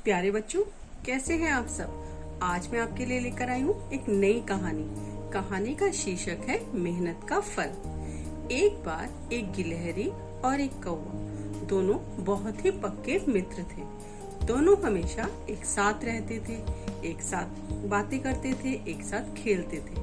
प्यारे बच्चों, कैसे हैं आप सब। आज मैं आपके लिए लेकर आई हूँ एक नई कहानी का शीर्षक है मेहनत का फल। एक बार एक गिलहरी और एक कौवा दोनों बहुत ही पक्के मित्र थे। दोनों हमेशा एक साथ रहते थे, एक साथ बातें करते थे, एक साथ खेलते थे।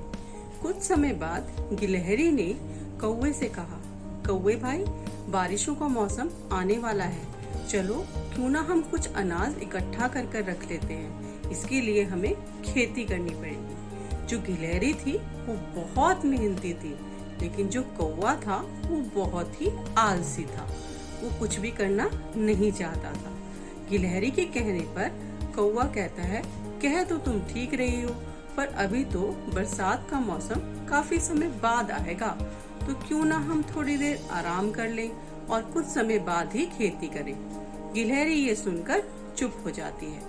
कुछ समय बाद गिलहरी ने कौवे से कहा, कौवे भाई, बारिशों का मौसम आने वाला है, चलो क्यों ना हम कुछ अनाज इकट्ठा कर कर रख लेते हैं। इसके लिए हमें खेती करनी पड़ेगी। जो गिलहरी थी वो बहुत मेहनती थी, लेकिन जो कौवा था वो बहुत ही आलसी था। वो कुछ भी करना नहीं चाहता था। गिलहरी के कहने पर कौवा कहता है, कह तो तुम ठीक रही हो, पर अभी तो बरसात का मौसम काफी समय बाद आएगा, तो क्यों ना हम थोड़ी देर आराम कर लें और कुछ समय बाद ही खेती करें। गिलहरी ये सुनकर चुप हो जाती है।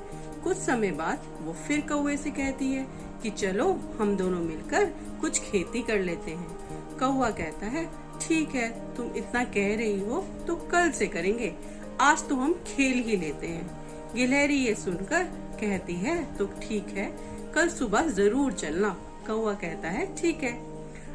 कुछ समय बाद वो फिर कौवे से कहती है कि चलो हम दोनों मिलकर कुछ खेती कर लेते हैं। कौवा कहता है, ठीक है, तुम इतना कह रही हो तो कल से करेंगे, आज तो हम खेल ही लेते हैं। गिलहरी ये सुनकर कहती है, तो ठीक है, कल सुबह जरूर चलना। कौवा कहता है, ठीक है।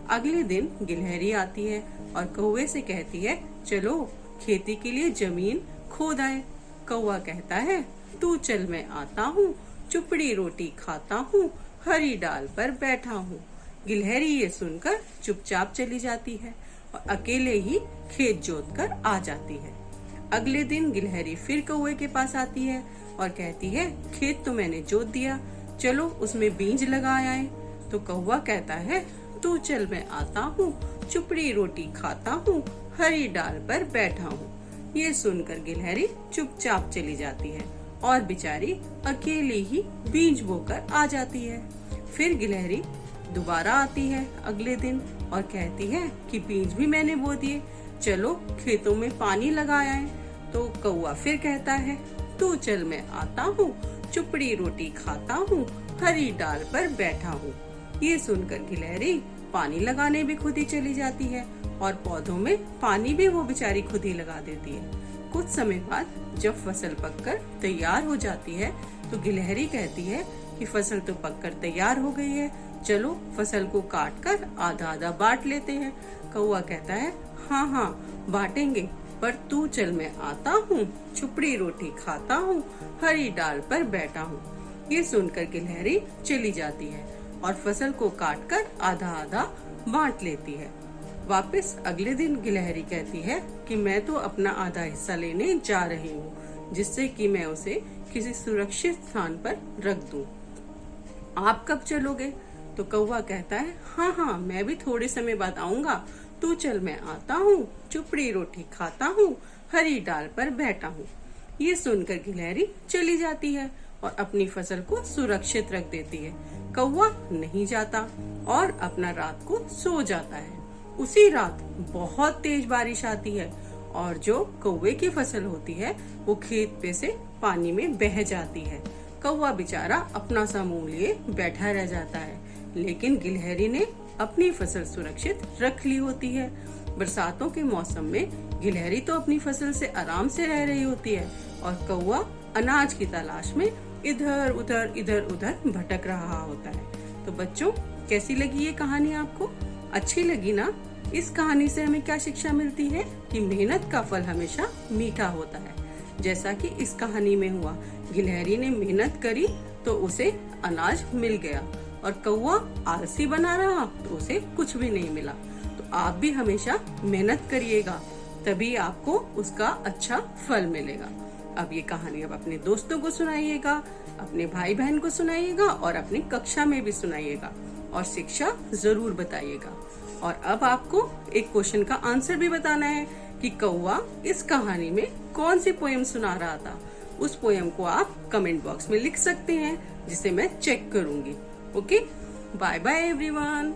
अगले दिन गिलहरी आती है और कौवे से कहती है, चलो खेती के लिए जमीन खोद आए। कौवा कहता है, तू चल, मैं आता हूँ, चुपड़ी रोटी खाता हूँ, हरी डाल पर बैठा हूँ। गिलहरी ये सुनकर चुपचाप चली जाती है और अकेले ही खेत जोत कर आ जाती है। अगले दिन गिलहरी फिर कौवे के पास आती है और कहती है, खेत तो मैंने जोत दिया, चलो उसमें बीज लगा आए। तो कौवा कहता है, तू चल, मैं आता हूँ, चुपड़ी रोटी खाता हूँ, हरी डाल पर बैठा हूँ। ये सुनकर गिलहरी चुपचाप चली जाती है और बेचारी अकेले ही बीज बोकर आ जाती है। फिर गिलहरी दोबारा आती है अगले दिन और कहती है कि बीज भी मैंने बो दिए, चलो खेतों में पानी लगा आए। तो कौवा फिर कहता है, तू चल, मैं आता हूँ, चुपड़ी रोटी खाता हूँ, हरी डाल पर बैठा हूँ। ये सुनकर गिलहरी पानी लगाने भी खुद ही चली जाती है और पौधों में पानी भी वो बेचारी खुद ही लगा देती है। कुछ समय बाद जब फसल पककर तैयार हो जाती है तो गिलहरी कहती है कि फसल तो पककर तैयार हो गई है, चलो फसल को काट कर आधा आधा बांट लेते हैं। कौवा कहता है, हाँ हाँ बांटेंगे, पर तू चल, मैं आता हूँ, चुपड़ी रोटी खाता हूँ, हरी डाल पर बैठा हूँ। ये सुनकर गिलहरी चली जाती है और फसल को काट कर आधा आधा बांट लेती है। वापस अगले दिन गिलहरी कहती है कि मैं तो अपना आधा हिस्सा लेने जा रही हूँ, जिससे कि मैं उसे किसी सुरक्षित स्थान पर रख दूँ। आप कब चलोगे? तो कौवा कहता है, हाँ हाँ, मैं भी थोड़े समय बाद आऊंगा, तू चल, मैं आता हूँ, चुपड़ी रोटी खाता हूँ, हरी डाल पर बैठा हूँ। ये सुनकर गिलहरी चली जाती है और अपनी फसल को सुरक्षित रख देती है। कौवा नहीं जाता और अपना रात को सो जाता है। उसी रात बहुत तेज बारिश आती है और जो कौवे की फसल होती है वो खेत पे से पानी में बह जाती है। कौवा बेचारा अपना सा मुंह लिए बैठा रह जाता है, लेकिन गिलहरी ने अपनी फसल सुरक्षित रख ली होती है। बरसातों के मौसम में गिलहरी तो अपनी फसल से आराम से रह रही होती है और कौवा अनाज की तलाश में इधर उधर भटक रहा होता है। तो बच्चों, कैसी लगी ये कहानी आपको? अच्छी लगी ना? इस कहानी से हमें क्या शिक्षा मिलती है कि मेहनत का फल हमेशा मीठा होता है। जैसा कि इस कहानी में हुआ, गिलहरी ने मेहनत करी तो उसे अनाज मिल गया और कौवा आलसी बना रहा तो उसे कुछ भी नहीं मिला। तो आप भी हमेशा मेहनत करिएगा, तभी आपको उसका अच्छा फल मिलेगा। अब ये कहानी अब अपने दोस्तों को सुनाइएगा, अपने भाई बहन को सुनाइएगा और अपनी कक्षा में भी सुनाइएगा और शिक्षा जरूर बताइएगा। और अब आपको एक क्वेश्चन का आंसर भी बताना है कि कौवा इस कहानी में कौन सी पोएम सुना रहा था। उस पोएम को आप कमेंट बॉक्स में लिख सकते हैं, जिसे मैं चेक करूंगी। Okay, bye bye everyone.